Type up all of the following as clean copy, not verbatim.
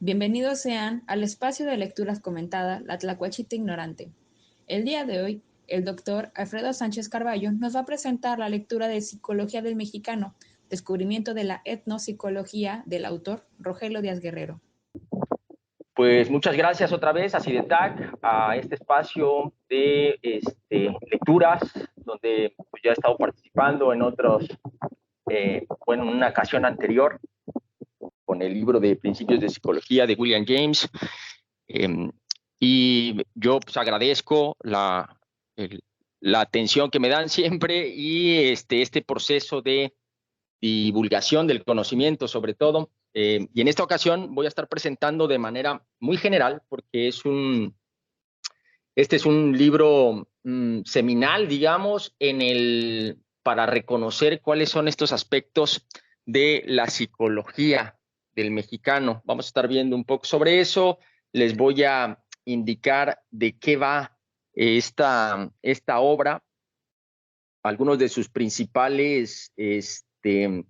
Bienvenidos sean al espacio de lecturas comentadas, La Tlacuachita Ignorante. El día de hoy, el doctor Alfredo Sánchez Carballo nos va a presentar la lectura de Psicología del Mexicano, descubrimiento de la etnopsicología del autor Rogelio Díaz Guerrero. Pues muchas gracias otra vez a CIDETAC, a este espacio de lecturas, donde pues, ya he estado participando en en una ocasión anterior, con el libro de Principios de Psicología de William James. Y yo pues agradezco la atención que me dan siempre y este proceso de divulgación del conocimiento sobre todo. Y en esta ocasión voy a estar presentando de manera muy general, porque este es un libro seminal, digamos, para reconocer cuáles son estos aspectos de la psicología del mexicano. Vamos a estar viendo un poco sobre eso. Les voy a indicar de qué va esta obra, algunos de sus principales de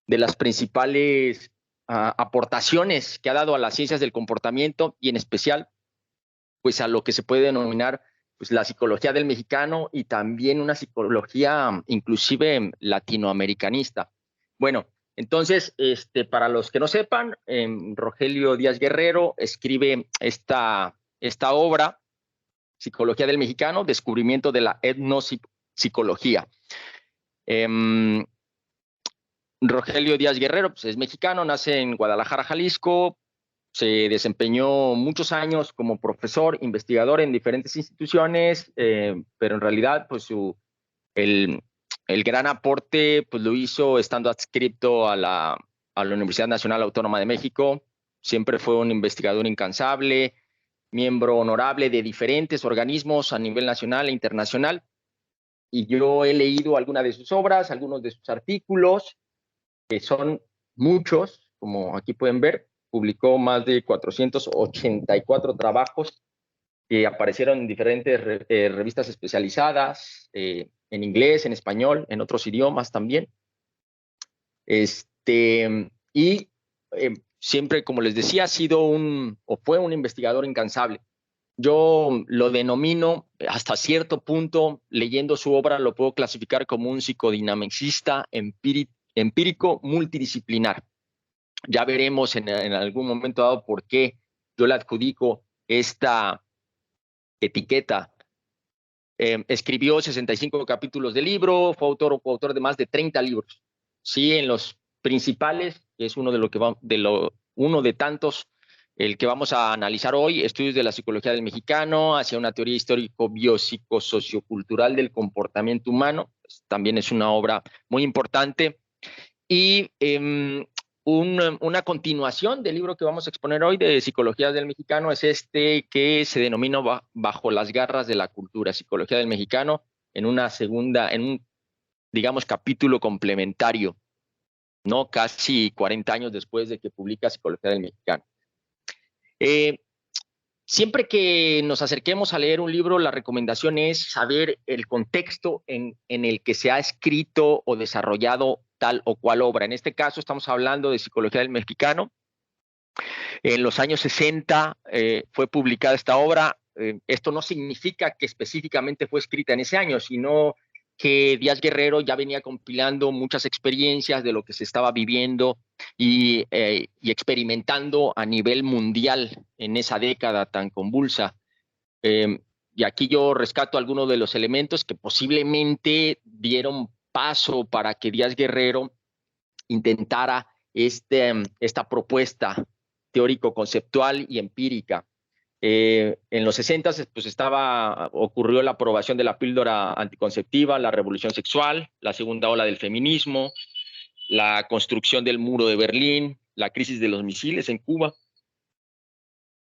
las principales aportaciones que ha dado a las ciencias del comportamiento y en especial pues a lo que se puede denominar pues la psicología del mexicano y también una psicología inclusive latinoamericanista. Bueno, entonces, para los que no sepan, Rogelio Díaz Guerrero escribe esta obra, Psicología del Mexicano, descubrimiento de la etnopsicología. Rogelio Díaz Guerrero pues, es mexicano, nace en Guadalajara, Jalisco, se desempeñó muchos años como profesor, investigador en diferentes instituciones, pero en realidad pues el gran aporte pues, lo hizo estando adscrito a la Universidad Nacional Autónoma de México. Siempre fue un investigador incansable, miembro honorable de diferentes organismos a nivel nacional e internacional. Y yo he leído algunas de sus obras, algunos de sus artículos, que son muchos, como aquí pueden ver. Publicó más de 484 trabajos que aparecieron en diferentes revistas especializadas, en inglés, en español, en otros idiomas también. Y siempre, como les decía, ha sido fue un investigador incansable. Yo lo denomino, hasta cierto punto, leyendo su obra, lo puedo clasificar como un psicodinamicista empírico multidisciplinar. Ya veremos en algún momento dado por qué yo le adjudico esta etiqueta. Escribió 65 capítulos de libro, fue autor o coautor de más de 30 libros. Sí, en los principales, que es uno de tantos, el que vamos a analizar hoy, Estudios de la Psicología del Mexicano, hacia una teoría histórico-biopsicosociocultural del comportamiento humano. Pues, también es una obra muy importante. Y una continuación del libro que vamos a exponer hoy de Psicología del Mexicano es que se denomina Bajo las garras de la cultura, Psicología del Mexicano, en un, digamos, capítulo complementario, ¿no? Casi 40 años después de que publica Psicología del Mexicano. Siempre que nos acerquemos a leer un libro, la recomendación es saber el contexto en el que se ha escrito o desarrollado tal o cual obra. En este caso estamos hablando de Psicología del Mexicano. En los años 60 fue publicada esta obra. Esto no significa que específicamente fue escrita en ese año, sino que Díaz Guerrero ya venía compilando muchas experiencias de lo que se estaba viviendo y experimentando a nivel mundial en esa década tan convulsa. Y aquí yo rescato algunos de los elementos que posiblemente dieron paso para que Díaz Guerrero intentara esta propuesta teórico-conceptual y empírica. En los 60 pues ocurrió la aprobación de la píldora anticonceptiva, la revolución sexual, la segunda ola del feminismo, la construcción del muro de Berlín, la crisis de los misiles en Cuba.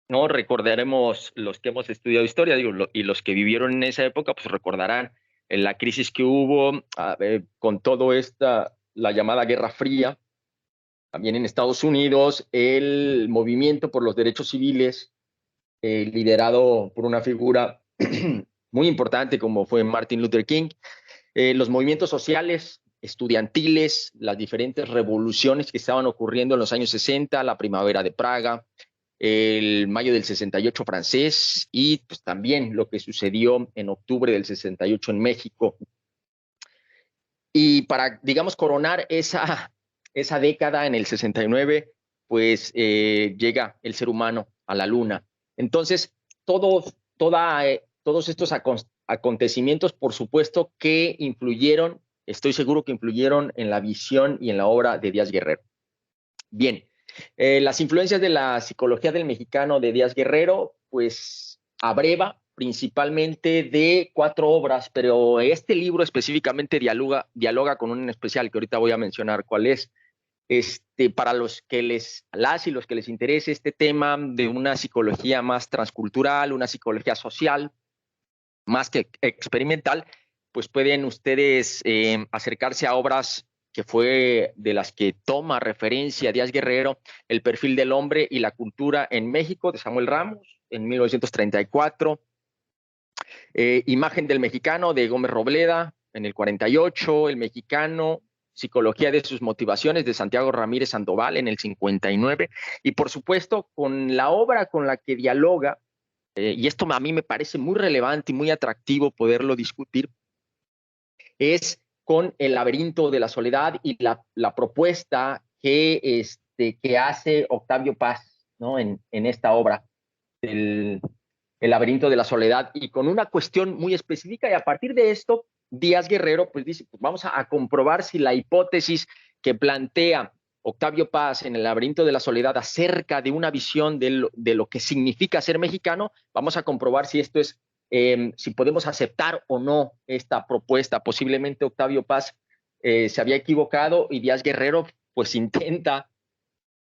No recordaremos, los que hemos estudiado historia, y los que vivieron en esa época, pues recordarán la crisis que hubo con todo la llamada Guerra Fría. También en Estados Unidos, el movimiento por los derechos civiles, liderado por una figura muy importante como fue Martin Luther King. Los movimientos sociales estudiantiles, las diferentes revoluciones que estaban ocurriendo en los años 60, la primavera de Praga, el mayo del 68 francés y pues también lo que sucedió en octubre del 68 en México. Y para, digamos, coronar esa década en el 69, pues llega el ser humano a la luna. Entonces, todos estos acontecimientos, por supuesto, que influyeron, estoy seguro que influyeron en la visión y en la obra de Díaz Guerrero. Bien, las influencias de la psicología del mexicano de Díaz Guerrero, pues abreva principalmente de 4 obras, pero este libro específicamente dialoga con un en especial que ahorita voy a mencionar cuál es. Para los que los que les interese este tema de una psicología más transcultural, una psicología social, más que experimental, pues pueden ustedes acercarse a obras que fue de las que toma referencia Díaz Guerrero, El perfil del hombre y la cultura en México, de Samuel Ramos, en 1934, Imagen del mexicano, de Gómez Robleda, en el 48, El mexicano, Psicología de sus motivaciones, de Santiago Ramírez Sandoval, en el 59, y por supuesto con la obra con la que dialoga, y esto a mí me parece muy relevante y muy atractivo poderlo discutir, es con El laberinto de la soledad y la propuesta que hace Octavio Paz, ¿no? en esta obra, el laberinto de la soledad, y con una cuestión muy específica, y a partir de esto, Díaz Guerrero pues dice, pues vamos a comprobar si la hipótesis que plantea Octavio Paz en El laberinto de la soledad acerca de una visión de lo que significa ser mexicano, vamos a comprobar si esto es si podemos aceptar o no esta propuesta. Posiblemente Octavio Paz se había equivocado y Díaz Guerrero pues intenta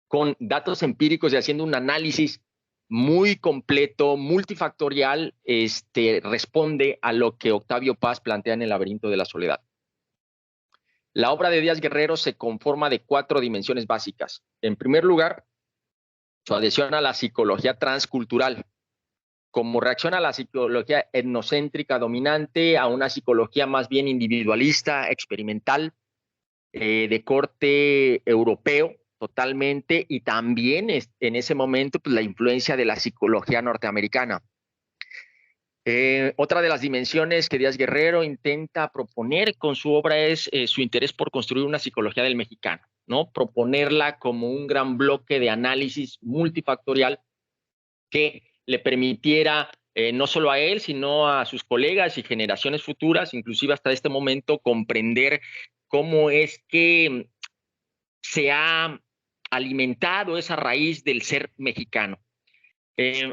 con datos empíricos y haciendo un análisis muy completo, multifactorial, responde a lo que Octavio Paz plantea en El laberinto de la soledad. La obra de Díaz Guerrero se conforma de 4 dimensiones básicas. En primer lugar, su adhesión a la psicología transcultural, como reacción a la psicología etnocéntrica dominante, a una psicología más bien individualista, experimental, de corte europeo totalmente, y también en ese momento pues, la influencia de la psicología norteamericana. Otra de las dimensiones que Díaz Guerrero intenta proponer con su obra es su interés por construir una psicología del mexicano, ¿no? Proponerla como un gran bloque de análisis multifactorial que le permitiera no solo a él, sino a sus colegas y generaciones futuras, inclusive hasta este momento, comprender cómo es que se ha alimentado esa raíz del ser mexicano.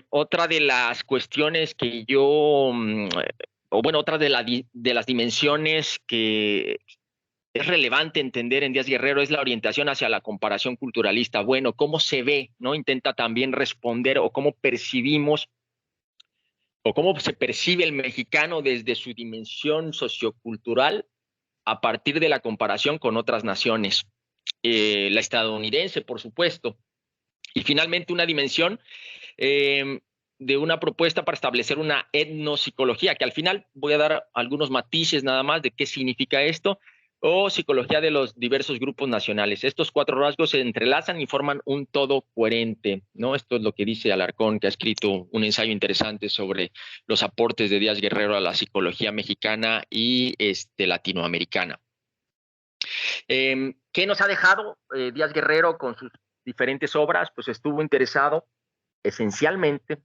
Otra de las cuestiones que otra de las dimensiones que es relevante entender en Díaz Guerrero es la orientación hacia la comparación culturalista. Bueno, cómo se ve, ¿no? Intenta también responder o cómo percibimos o cómo se percibe el mexicano desde su dimensión sociocultural a partir de la comparación con otras naciones. La estadounidense, por supuesto. Y finalmente una dimensión de una propuesta para establecer una etnopsicología, que al final voy a dar algunos matices nada más de qué significa esto, o psicología de los diversos grupos nacionales. Estos 4 rasgos se entrelazan y forman un todo coherente, ¿no? Esto es lo que dice Alarcón, que ha escrito un ensayo interesante sobre los aportes de Díaz Guerrero a la psicología mexicana y latinoamericana. ¿Qué nos ha dejado Díaz Guerrero con sus diferentes obras? Pues estuvo interesado esencialmente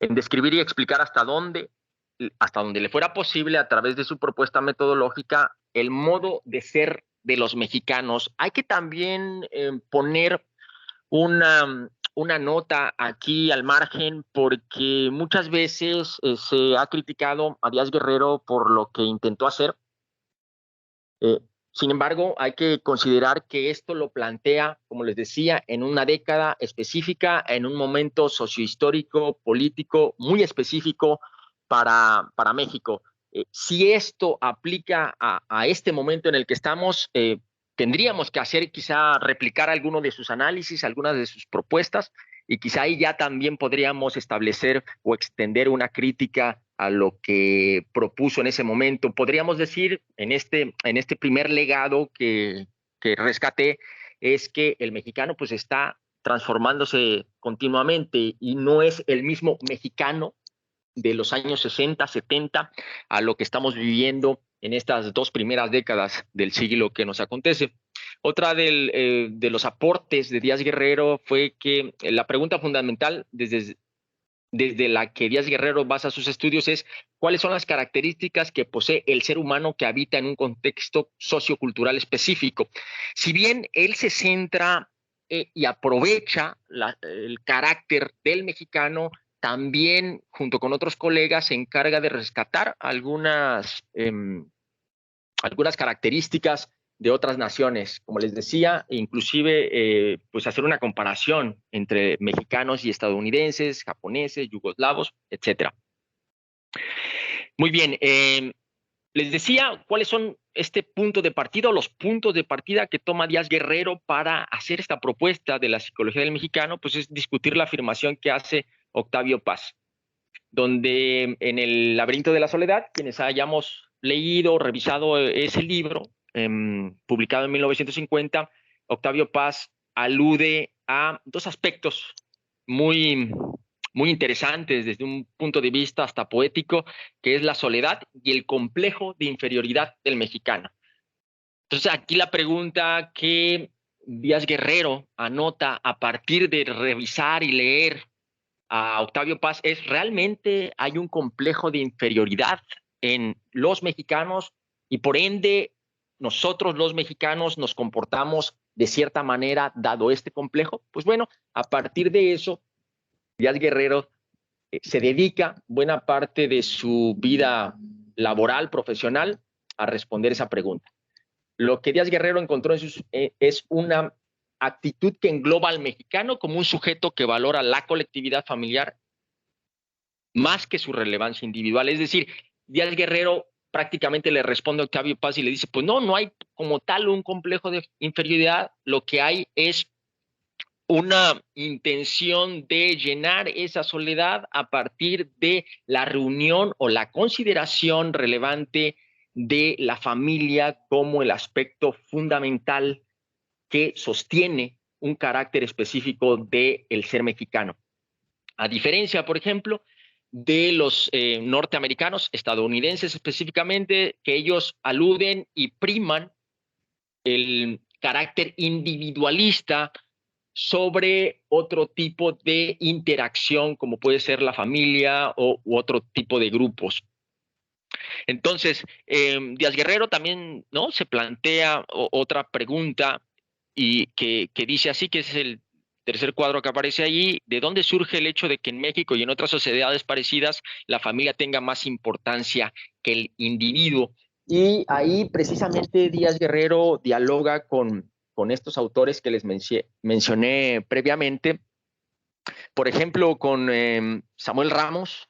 en describir y explicar hasta donde le fuera posible, a través de su propuesta metodológica, el modo de ser de los mexicanos. Hay que también poner una nota aquí al margen, porque muchas veces se ha criticado a Díaz Guerrero por lo que intentó hacer. Sin embargo, hay que considerar que esto lo plantea, como les decía, en una década específica, en un momento sociohistórico, político muy específico para México. Si esto aplica a este momento en el que estamos, tendríamos que hacer quizá replicar alguno de sus análisis, algunas de sus propuestas, y quizá ahí ya también podríamos establecer o extender una crítica a lo que propuso en ese momento. Podríamos decir, en este primer legado que rescaté, es que el mexicano pues está transformándose continuamente y no es el mismo mexicano de los años 60, 70 a lo que estamos viviendo en estas dos primeras décadas del siglo que nos acontece. Otra de los aportes de Díaz Guerrero fue que la pregunta fundamental desde la que Díaz Guerrero basa sus estudios es cuáles son las características que posee el ser humano que habita en un contexto sociocultural específico. Si bien él se centra y aprovecha el carácter del mexicano, también junto con otros colegas se encarga de rescatar algunas características de otras naciones, como les decía, inclusive pues hacer una comparación entre mexicanos y estadounidenses, japoneses, yugoslavos, etcétera. Muy bien, les decía cuáles son este punto de partida o los puntos de partida que toma Díaz Guerrero para hacer esta propuesta de la psicología del mexicano, pues es discutir la afirmación que hace Octavio Paz, donde en el laberinto de la soledad, quienes hayamos leído, revisado ese libro, publicado en 1950, Octavio Paz alude a dos aspectos muy, muy interesantes desde un punto de vista hasta poético, que es la soledad y el complejo de inferioridad del mexicano. Entonces aquí la pregunta que Díaz Guerrero anota a partir de revisar y leer a Octavio Paz es: ¿realmente hay un complejo de inferioridad en los mexicanos y por ende nosotros los mexicanos nos comportamos de cierta manera dado este complejo? Pues bueno, a partir de eso, Díaz Guerrero se dedica buena parte de su vida laboral, profesional, a responder esa pregunta. Lo que Díaz Guerrero encontró es una actitud que engloba al mexicano como un sujeto que valora la colectividad familiar más que su relevancia individual. Es decir, Díaz Guerrero prácticamente le responde a Octavio Paz y le dice, pues no hay como tal un complejo de inferioridad, lo que hay es una intención de llenar esa soledad a partir de la reunión o la consideración relevante de la familia como el aspecto fundamental que sostiene un carácter específico del ser mexicano. A diferencia, por ejemplo, de los norteamericanos, estadounidenses específicamente, que ellos aluden y priman el carácter individualista sobre otro tipo de interacción, como puede ser la familia u otro tipo de grupos. Entonces, Díaz Guerrero también, ¿no?, se plantea otra pregunta y que dice así, que es el tercer cuadro que aparece allí: ¿de dónde surge el hecho de que en México y en otras sociedades parecidas la familia tenga más importancia que el individuo? Y ahí precisamente Díaz Guerrero dialoga con estos autores que les mencioné previamente, por ejemplo, con Samuel Ramos,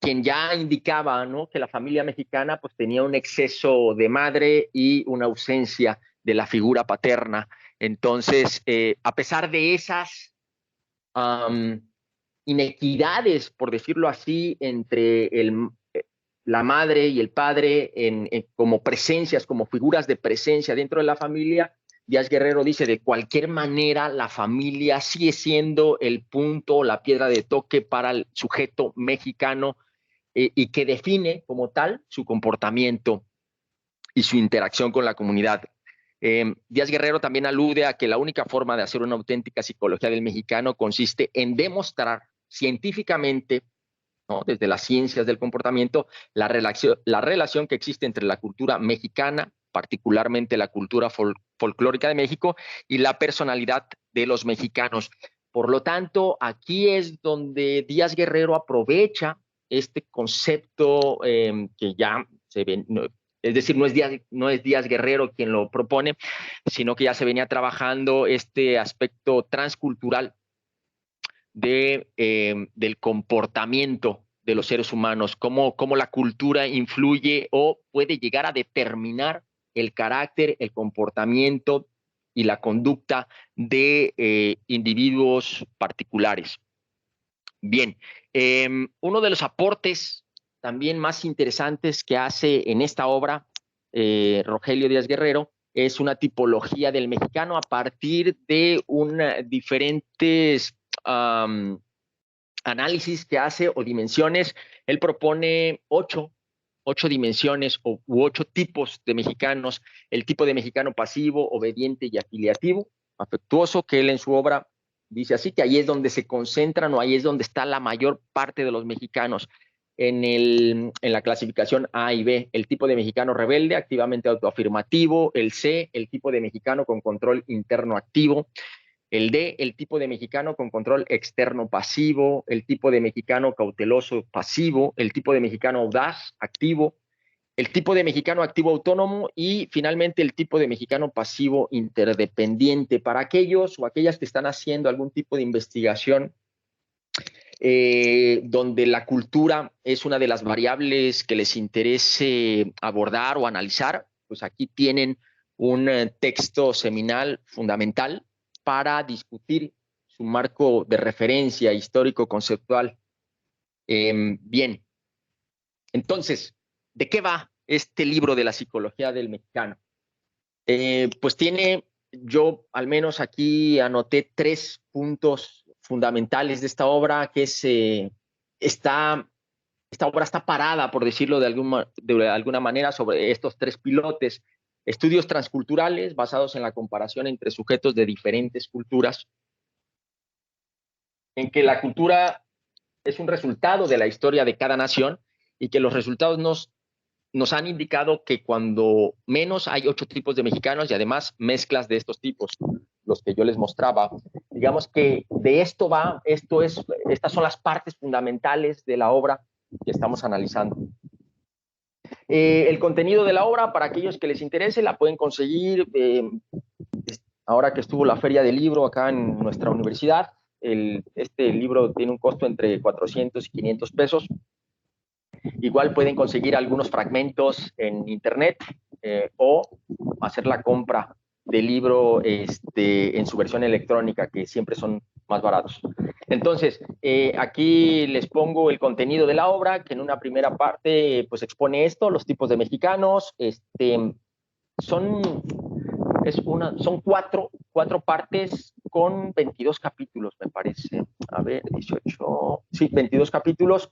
quien ya indicaba, ¿no?, que la familia mexicana pues tenía un exceso de madre y una ausencia de la figura paterna. Entonces, a pesar de esas inequidades, por decirlo así, entre la madre y el padre como presencias, como figuras de presencia dentro de la familia, Díaz Guerrero dice: de cualquier manera, la familia sigue siendo el punto, la piedra de toque para el sujeto mexicano, y que define como tal su comportamiento y su interacción con la comunidad. Díaz Guerrero también alude a que la única forma de hacer una auténtica psicología del mexicano consiste en demostrar científicamente, ¿no?, desde las ciencias del comportamiento, la relación que existe entre la cultura mexicana, particularmente la cultura folclórica de México, y la personalidad de los mexicanos. Por lo tanto, aquí es donde Díaz Guerrero aprovecha este concepto que ya se ve, es decir, no es Díaz Guerrero quien lo propone, sino que ya se venía trabajando este aspecto transcultural del comportamiento de los seres humanos, cómo la cultura influye o puede llegar a determinar el carácter, el comportamiento y la conducta de individuos particulares. Bien, uno de los aportes también más interesantes que hace en esta obra Rogelio Díaz Guerrero es una tipología del mexicano a partir de diferentes análisis que hace o dimensiones. Él propone ocho dimensiones u ocho tipos de mexicanos: el tipo de mexicano pasivo, obediente y afiliativo, afectuoso, que él en su obra dice así, que ahí es donde se concentran o ahí es donde está la mayor parte de los mexicanos. En la clasificación A y B, el tipo de mexicano rebelde, activamente autoafirmativo; el C, el tipo de mexicano con control interno activo; el D, el tipo de mexicano con control externo pasivo; el tipo de mexicano cauteloso pasivo; el tipo de mexicano audaz activo; el tipo de mexicano activo autónomo; y finalmente el tipo de mexicano pasivo interdependiente. Para aquellos o aquellas que están haciendo algún tipo de investigación donde la cultura es una de las variables que les interese abordar o analizar, pues aquí tienen un texto seminal fundamental para discutir su marco de referencia histórico-conceptual. Bien, entonces, ¿de qué va este libro de la psicología del mexicano? Pues yo al menos aquí anoté 3 puntos fundamentales de esta obra, que es, esta obra está parada, por decirlo de alguna manera, sobre estos 3 pilotes: estudios transculturales basados en la comparación entre sujetos de diferentes culturas, en que la cultura es un resultado de la historia de cada nación y que los resultados nos han indicado que cuando menos hay 8 tipos de mexicanos y además mezclas de estos tipos, los que yo les mostraba. Digamos que de esto va, estas son las partes fundamentales de la obra que estamos analizando. El contenido de la obra, para aquellos que les interese, la pueden conseguir ahora que estuvo la Feria del Libro acá en nuestra universidad. Este libro tiene un costo entre 400 y 500 pesos. Igual pueden conseguir algunos fragmentos en internet o hacer la compra del libro en su versión electrónica, que siempre son más baratos. Entonces, aquí les pongo el contenido de la obra, que en una primera parte pues expone esto: los tipos de mexicanos. Son son cuatro partes con 22 capítulos, me parece. A ver, 18, sí, 22 capítulos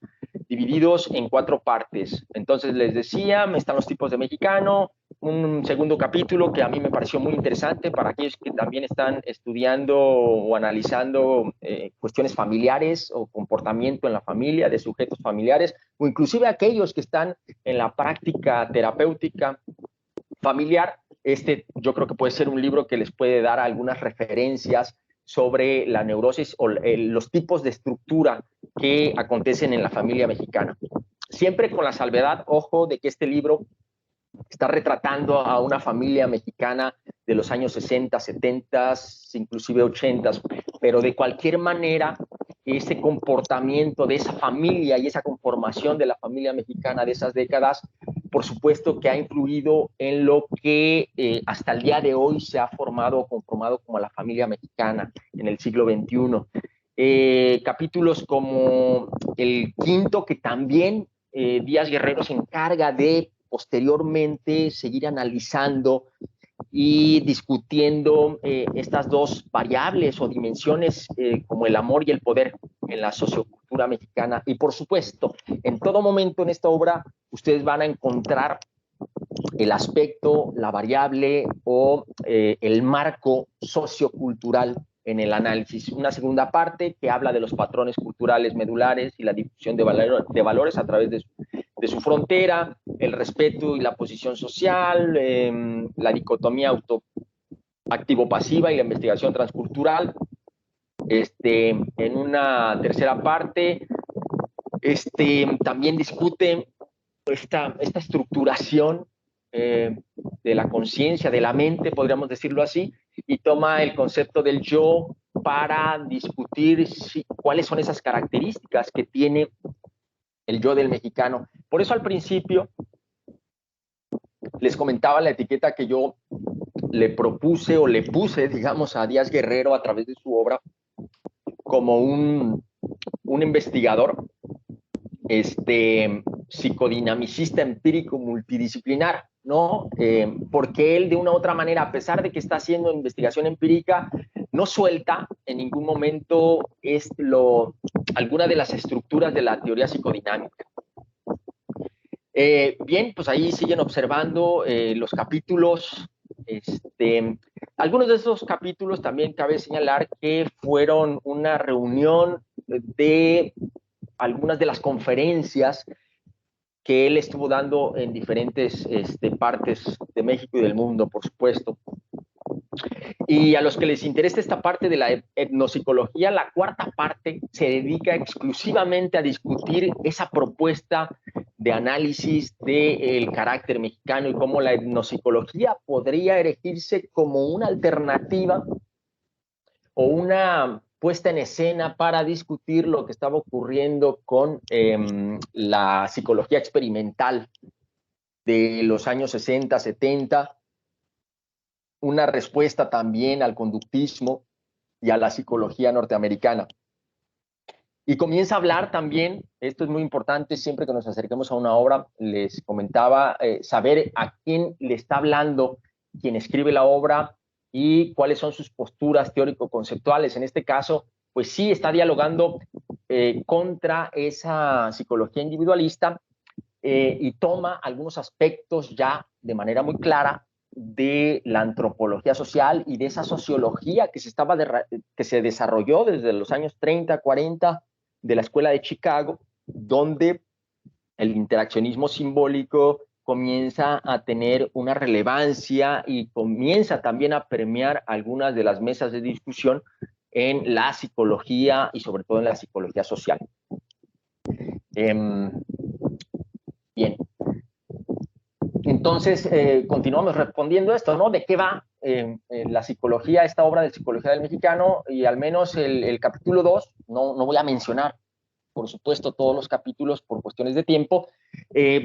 divididos en 4 partes. Entonces, les decía, están los tipos de mexicano, un segundo capítulo que a mí me pareció muy interesante para aquellos que también están estudiando o analizando cuestiones familiares o comportamiento en la familia, de sujetos familiares, o inclusive aquellos que están en la práctica terapéutica familiar. Yo creo que puede ser un libro que les puede dar algunas referencias sobre la neurosis o los tipos de estructura que acontecen en la familia mexicana. Siempre con la salvedad, ojo, de que este libro está retratando a una familia mexicana de los años 60, 70, inclusive 80, pero de cualquier manera, ese comportamiento de esa familia y esa conformación de la familia mexicana de esas décadas, por supuesto que ha influido en lo que hasta el día de hoy se ha formado o conformado como la familia mexicana en el siglo XXI. Capítulos como el quinto, que también Díaz Guerrero se encarga de posteriormente seguir analizando y discutiendo estas 2 variables o dimensiones como el amor y el poder en la sociocultura mexicana. Y por supuesto, en todo momento en esta obra ustedes van a encontrar el aspecto, la variable o el marco sociocultural en el análisis. Una segunda parte que habla de los patrones culturales medulares y la difusión de valores a través de su frontera, el respeto y la posición social, la dicotomía activo-pasiva y la investigación transcultural. En una tercera parte, también discute esta estructuración de la conciencia, de la mente, podríamos decirlo así, y toma el concepto del yo para discutir cuáles son esas características que tiene el yo del mexicano. Por eso al principio les comentaba la etiqueta que yo le propuse o le puse, digamos, a Díaz Guerrero a través de su obra como un un investigador, psicodinamicista empírico multidisciplinar, ¿no? Porque él, de una u otra manera, a pesar de que está haciendo investigación empírica, no suelta en ningún momento alguna de las estructuras de la teoría psicodinámica. Bien, pues ahí siguen observando los capítulos. Algunos de esos capítulos también cabe señalar que fueron una reunión de algunas de las conferencias que él estuvo dando en diferentes partes de México y del mundo, por supuesto. Y a los que les interesa esta parte de la etnopsicología, la cuarta parte se dedica exclusivamente a discutir esa propuesta de análisis del carácter mexicano y cómo la etnopsicología podría erigirse como una alternativa o una puesta en escena para discutir lo que estaba ocurriendo con la psicología experimental de los años 60, 70, una respuesta también al conductismo y a la psicología norteamericana. Y comienza a hablar también, esto es muy importante, siempre que nos acerquemos a una obra, les comentaba, saber a quién le está hablando quien escribe la obra y cuáles son sus posturas teórico-conceptuales. En este caso, pues sí está dialogando contra esa psicología individualista y toma algunos aspectos ya de manera muy clara de la antropología social y de esa sociología que se desarrolló desde los años 30, 40 de la Escuela de Chicago, donde el interaccionismo simbólico comienza a tener una relevancia y comienza también a permear algunas de las mesas de discusión en la psicología y sobre todo en la psicología social. Bien. Entonces, continuamos respondiendo esto, ¿no? ¿De qué va la psicología, esta obra de Psicología del Mexicano? Y al menos el capítulo 2, no voy a mencionar, por supuesto, todos los capítulos por cuestiones de tiempo,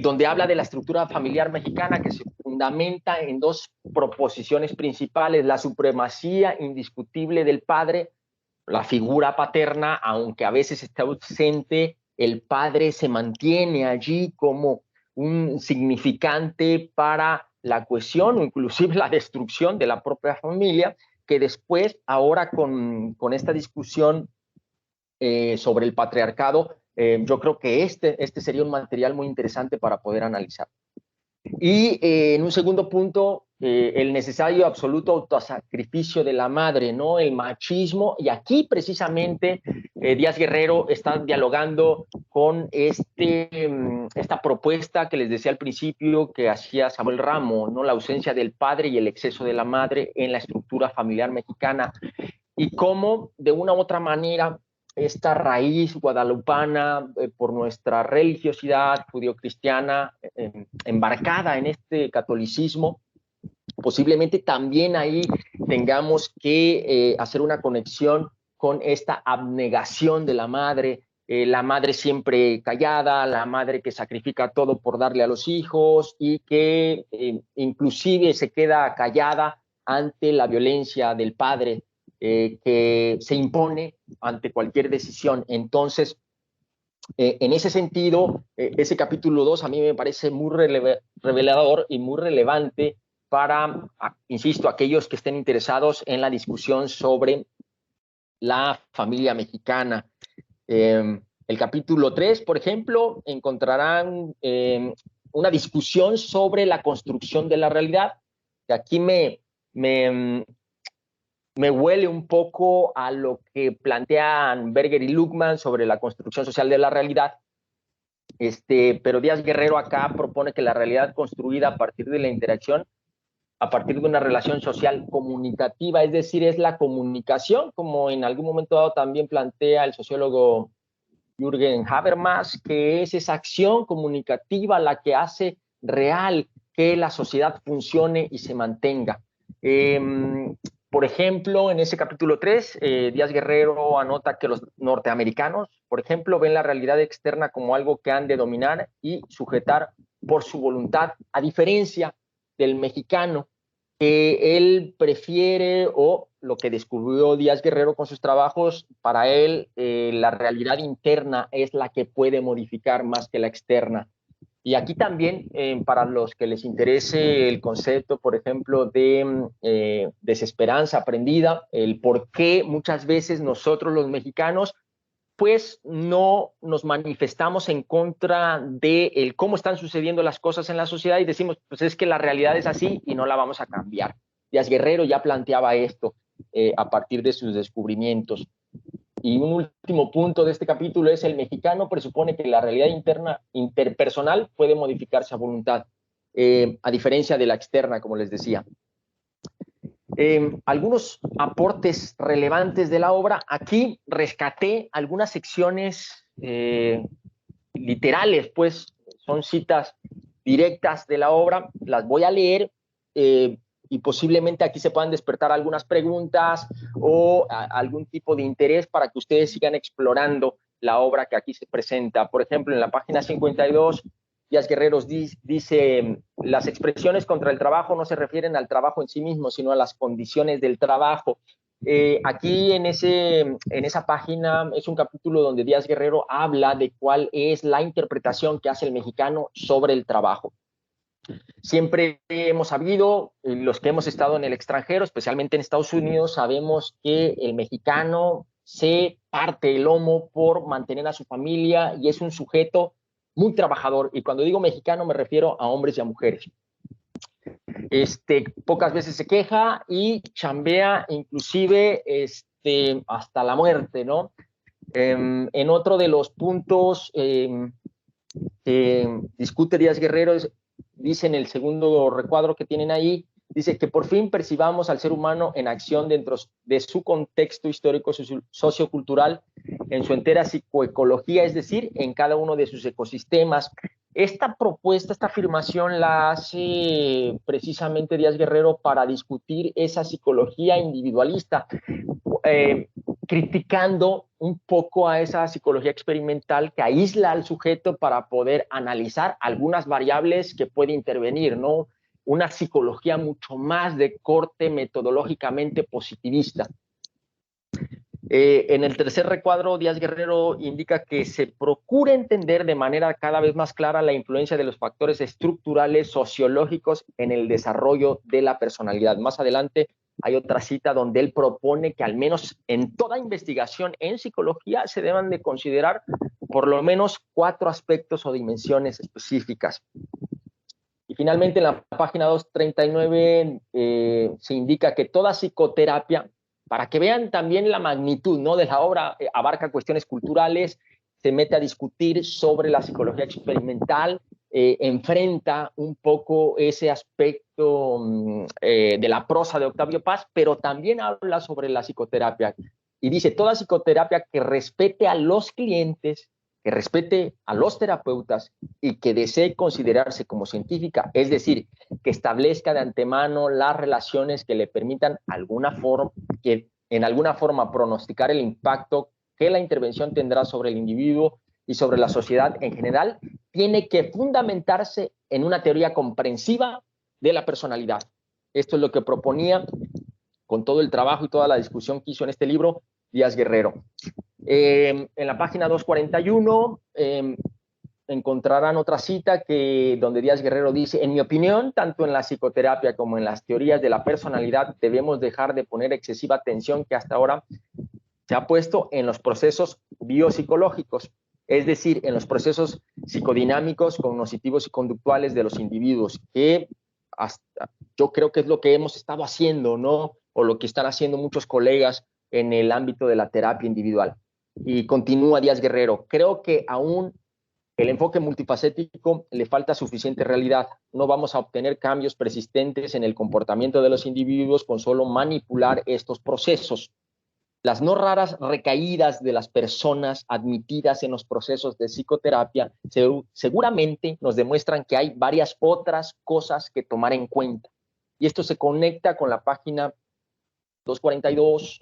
donde habla de la estructura familiar mexicana que se fundamenta en dos proposiciones principales: la supremacía indiscutible del padre, la figura paterna, aunque a veces está ausente, el padre se mantiene allí como un significante para la cohesión o inclusive la destrucción de la propia familia, que después, ahora con esta discusión sobre el patriarcado, yo creo que este sería un material muy interesante para poder analizar. Y en un segundo punto, el necesario absoluto autosacrificio de la madre, ¿no? El machismo. Y aquí precisamente Díaz Guerrero está dialogando con esta propuesta que les decía al principio que hacía Samuel Ramo, ¿no? La ausencia del padre y el exceso de la madre en la estructura familiar mexicana. Y cómo, de una u otra manera, esta raíz guadalupana, por nuestra religiosidad judio-cristiana, embarcada en este catolicismo, posiblemente también ahí tengamos que hacer una conexión con esta abnegación de la madre siempre callada, la madre que sacrifica todo por darle a los hijos y que inclusive se queda callada ante la violencia del padre que se impone ante cualquier decisión. Entonces, en ese sentido, ese capítulo 2 a mí me parece muy revelador y muy relevante para, insisto, aquellos que estén interesados en la discusión sobre la familia mexicana. El capítulo 3, por ejemplo, encontrarán una discusión sobre la construcción de la realidad, que aquí me huele un poco a lo que plantean Berger y Luckmann sobre la construcción social de la realidad, pero Díaz Guerrero acá propone que la realidad construida a partir de la interacción, a partir de una relación social comunicativa, es decir, es la comunicación, como en algún momento dado también plantea el sociólogo Jürgen Habermas, que es esa acción comunicativa la que hace real que la sociedad funcione y se mantenga. Por ejemplo, en ese capítulo 3, Díaz Guerrero anota que los norteamericanos, por ejemplo, ven la realidad externa como algo que han de dominar y sujetar por su voluntad, a diferencia del mexicano, que él prefiere, o lo que descubrió Díaz Guerrero con sus trabajos, para él la realidad interna es la que puede modificar más que la externa. Y aquí también, para los que les interese el concepto, por ejemplo, de desesperanza aprendida, el por qué muchas veces nosotros los mexicanos pues no nos manifestamos en contra de cómo están sucediendo las cosas en la sociedad y decimos, pues es que la realidad es así y no la vamos a cambiar. Díaz Guerrero ya planteaba esto a partir de sus descubrimientos. Y un último punto de este capítulo es: el mexicano presupone que la realidad interna, interpersonal, puede modificarse a voluntad, a diferencia de la externa, como les decía. Algunos aportes relevantes de la obra. Aquí rescaté algunas secciones literales, pues son citas directas de la obra, las voy a leer y posiblemente aquí se puedan despertar algunas preguntas o algún tipo de interés para que ustedes sigan explorando la obra que aquí se presenta. Por ejemplo, en la página 52, Díaz Guerrero dice: las expresiones contra el trabajo no se refieren al trabajo en sí mismo, sino a las condiciones del trabajo. Aquí en esa página es un capítulo donde Díaz Guerrero habla de cuál es la interpretación que hace el mexicano sobre el trabajo. Siempre hemos sabido, los que hemos estado en el extranjero, especialmente en Estados Unidos, sabemos que el mexicano se parte el lomo por mantener a su familia y es un sujeto muy trabajador. Y cuando digo mexicano me refiero a hombres y a mujeres. Pocas veces se queja y chambea inclusive hasta la muerte, ¿no? En otro de los puntos que discute Díaz Guerrero, dice en el segundo recuadro que tienen ahí, dice que por fin percibamos al ser humano en acción dentro de su contexto histórico sociocultural, en su entera psicoecología, es decir, en cada uno de sus ecosistemas. Esta propuesta, esta afirmación la hace precisamente Díaz Guerrero para discutir esa psicología individualista, criticando un poco a esa psicología experimental que aísla al sujeto para poder analizar algunas variables que puede intervenir, ¿no? Una psicología mucho más de corte metodológicamente positivista. En el tercer recuadro, Díaz Guerrero indica que se procura entender de manera cada vez más clara la influencia de los factores estructurales sociológicos en el desarrollo de la personalidad. Más adelante hay otra cita donde él propone que al menos en toda investigación en psicología se deban de considerar por lo menos 4 aspectos o dimensiones específicas. Y finalmente en la página 239 se indica que toda psicoterapia, para que vean también la magnitud, ¿no?, de la obra, abarca cuestiones culturales, se mete a discutir sobre la psicología experimental, enfrenta un poco ese aspecto de la prosa de Octavio Paz, pero también habla sobre la psicoterapia. Y dice: toda psicoterapia que respete a los clientes, que respete a los terapeutas y que desee considerarse como científica, es decir, que establezca de antemano las relaciones que le permitan en alguna forma pronosticar el impacto que la intervención tendrá sobre el individuo y sobre la sociedad en general, tiene que fundamentarse en una teoría comprensiva de la personalidad. Esto es lo que proponía con todo el trabajo y toda la discusión que hizo en este libro Díaz Guerrero. En la página 241 encontrarán otra cita donde Díaz Guerrero dice: en mi opinión, tanto en la psicoterapia como en las teorías de la personalidad debemos dejar de poner excesiva atención que hasta ahora se ha puesto en los procesos biopsicológicos, es decir, en los procesos psicodinámicos, cognitivos y conductuales de los individuos, que yo creo que es lo que hemos estado haciendo, ¿no?, o lo que están haciendo muchos colegas en el ámbito de la terapia individual. Y continúa Díaz Guerrero: creo que aún el enfoque multifacético le falta suficiente realidad. No vamos a obtener cambios persistentes en el comportamiento de los individuos con solo manipular estos procesos. Las no raras recaídas de las personas admitidas en los procesos de psicoterapia seguramente nos demuestran que hay varias otras cosas que tomar en cuenta. Y esto se conecta con la página 242,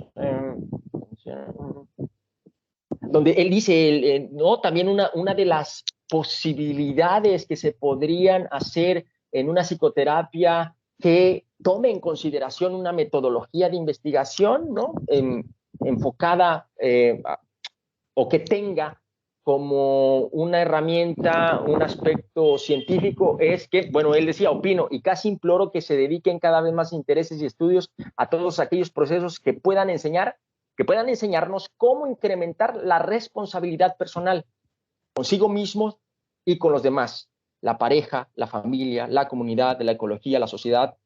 donde él dice, ¿no?, también una de las posibilidades que se podrían hacer en una psicoterapia que tome en consideración una metodología de investigación, ¿no? Enfocada o que tenga como una herramienta, un aspecto científico, es que, bueno, él decía, opino, y casi imploro que se dediquen cada vez más intereses y estudios a todos aquellos procesos que puedan enseñarnos cómo incrementar la responsabilidad personal consigo mismos y con los demás, la pareja, la familia, la comunidad, la ecología, la sociedad,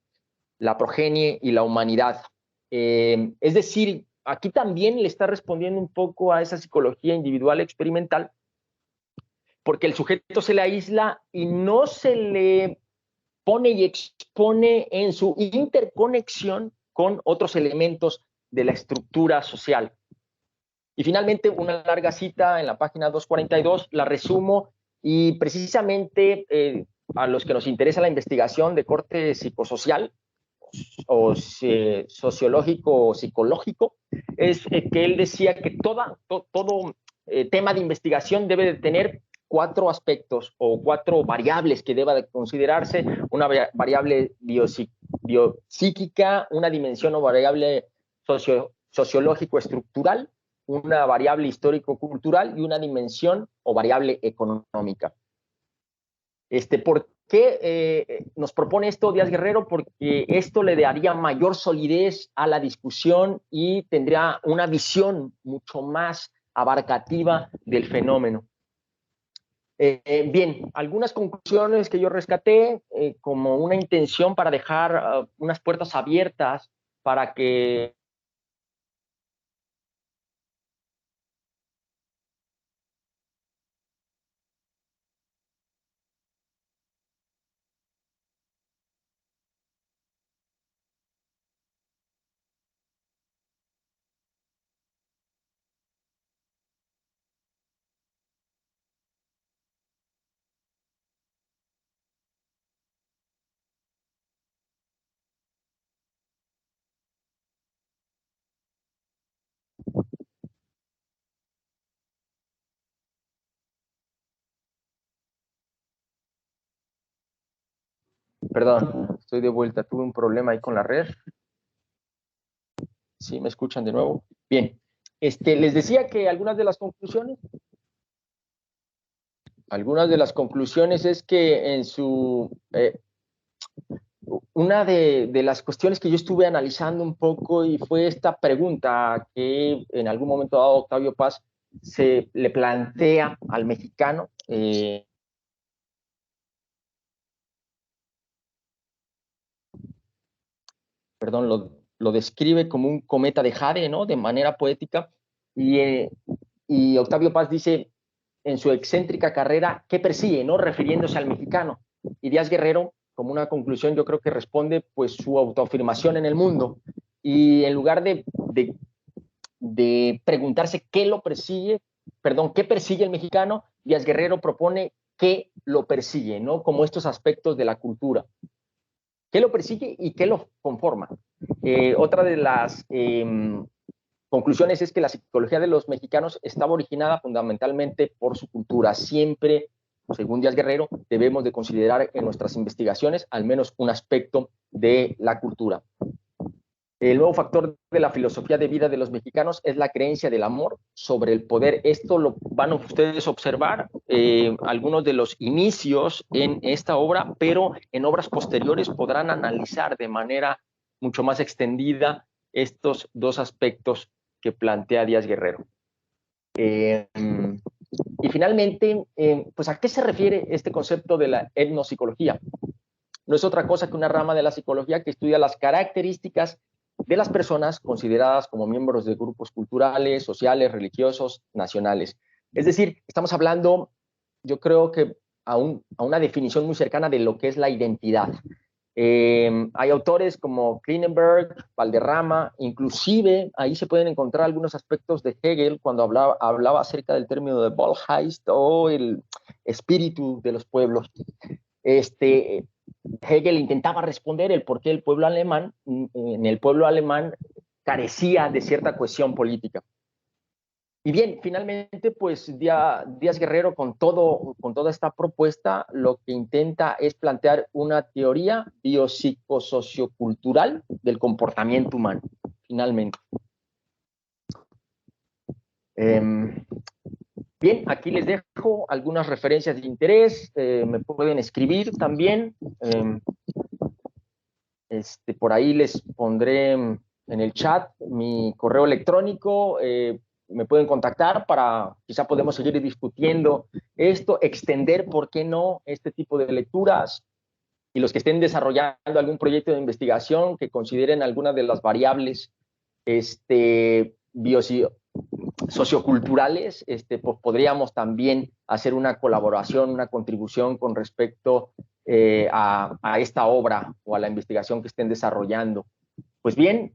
la progenie y la humanidad. Es decir, aquí también le está respondiendo un poco a esa psicología individual experimental, porque el sujeto se le aísla y no se le pone y expone en su interconexión con otros elementos de la estructura social. Y finalmente, una larga cita en la página 242, la resumo, y precisamente a los que nos interesa la investigación de corte psicosocial o sociológico o psicológico, es que él decía que todo tema de investigación debe de tener 4 aspectos o 4 variables que deba de considerarse: una variable biopsíquica, una dimensión o variable sociológico-estructural, una variable histórico-cultural y una dimensión o variable económica. ¿Por qué nos propone esto Díaz Guerrero? Porque esto le daría mayor solidez a la discusión y tendría una visión mucho más abarcativa del fenómeno. Bien, algunas conclusiones que yo rescaté como una intención para dejar unas puertas abiertas para que Perdón, estoy de vuelta. Tuve un problema ahí con la red. ¿Sí me escuchan de nuevo? Bien. Les decía que algunas de las conclusiones es que en su... una de las cuestiones que yo estuve analizando un poco y fue esta pregunta que en algún momento dado Octavio Paz se le plantea al mexicano. Perdón, lo describe como un cometa de jade, ¿no? De manera poética. Y Octavio Paz dice en su excéntrica carrera, ¿qué persigue, no? Refiriéndose al mexicano. Y Díaz Guerrero, como una conclusión, yo creo que responde pues su autoafirmación en el mundo. Y en lugar de preguntarse qué lo persigue, perdón, qué persigue el mexicano, Díaz Guerrero propone qué lo persigue, ¿no? Como estos aspectos de la cultura. ¿Qué lo persigue y qué lo conforma? Otra de las conclusiones es que la psicología de los mexicanos estaba originada fundamentalmente por su cultura. Siempre, según Díaz Guerrero, debemos de considerar en nuestras investigaciones al menos un aspecto de la cultura. El nuevo factor de la filosofía de vida de los mexicanos es la creencia del amor sobre el poder. Esto lo van ustedes a observar algunos de los inicios en esta obra, pero en obras posteriores podrán analizar de manera mucho más extendida estos 2 aspectos que plantea Díaz Guerrero. Y finalmente, pues ¿a qué se refiere este concepto de la etnopsicología? No es otra cosa que una rama de la psicología que estudia las características de las personas consideradas como miembros de grupos culturales, sociales, religiosos, nacionales. Es decir, estamos hablando, yo creo que a una definición muy cercana de lo que es la identidad. Hay autores como Klinenberg, Valderrama, inclusive ahí se pueden encontrar algunos aspectos de Hegel cuando hablaba acerca del término de Volksgeist o el espíritu de los pueblos. Hegel intentaba responder el por qué el pueblo alemán, en el pueblo alemán carecía de cierta cohesión política. Y bien, finalmente, pues Díaz Guerrero con toda esta propuesta lo que intenta es plantear una teoría biopsicosociocultural del comportamiento humano, finalmente. Bien, aquí les dejo algunas referencias de interés, me pueden escribir también. Por ahí les pondré en el chat mi correo electrónico, me pueden contactar para, quizá podemos seguir discutiendo esto, extender, ¿por qué no?, este tipo de lecturas, y los que estén desarrollando algún proyecto de investigación que consideren alguna de las variables socioculturales, pues podríamos también hacer una colaboración, una contribución con respecto a esta obra o a la investigación que estén desarrollando. Pues bien,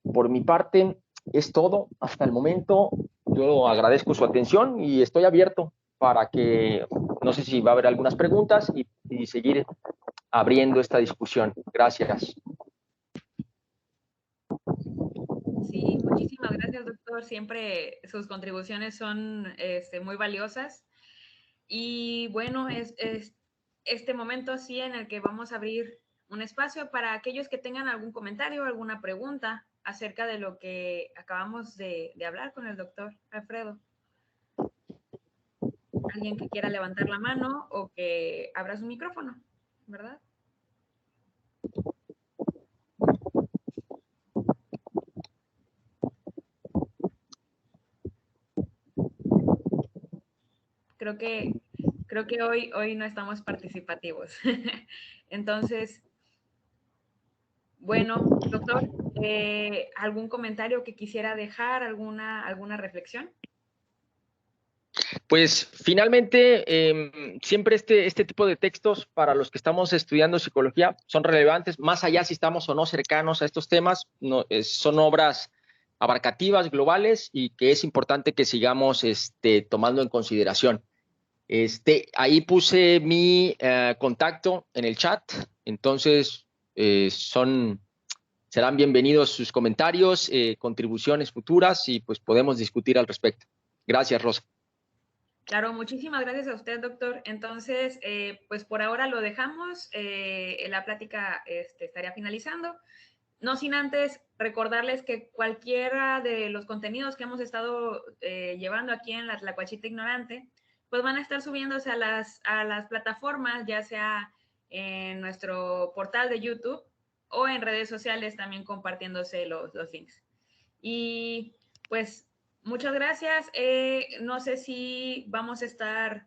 por mi parte es todo hasta el momento. Yo agradezco su atención y estoy abierto para que, no sé si va a haber algunas preguntas y seguir abriendo esta discusión. Gracias. Sí, muchísimas gracias, doctor. Siempre sus contribuciones son muy valiosas. Y bueno, es este momento así en el que vamos a abrir un espacio para aquellos que tengan algún comentario, alguna pregunta acerca de lo que acabamos de hablar con el doctor Alfredo. Alguien que quiera levantar la mano o que abra su micrófono, ¿verdad? Creo que hoy no estamos participativos. Entonces, bueno, doctor, ¿algún comentario que quisiera dejar, alguna reflexión? Pues finalmente, siempre este tipo de textos para los que estamos estudiando psicología son relevantes, más allá si estamos o no cercanos a estos temas, no, son obras abarcativas, globales, y que es importante que sigamos tomando en consideración. Ahí puse mi contacto en el chat, entonces serán bienvenidos sus comentarios, contribuciones futuras, y pues podemos discutir al respecto. Gracias, Rosa. Claro, muchísimas gracias a usted, doctor. Entonces, pues por ahora lo dejamos. La plática estaría finalizando. No sin antes recordarles que cualquiera de los contenidos que hemos estado llevando aquí en la Tlacuachita Ignorante, pues van a estar subiéndose a las plataformas, ya sea en nuestro portal de YouTube o en redes sociales también compartiéndose los links. Y pues muchas gracias. No sé si vamos a estar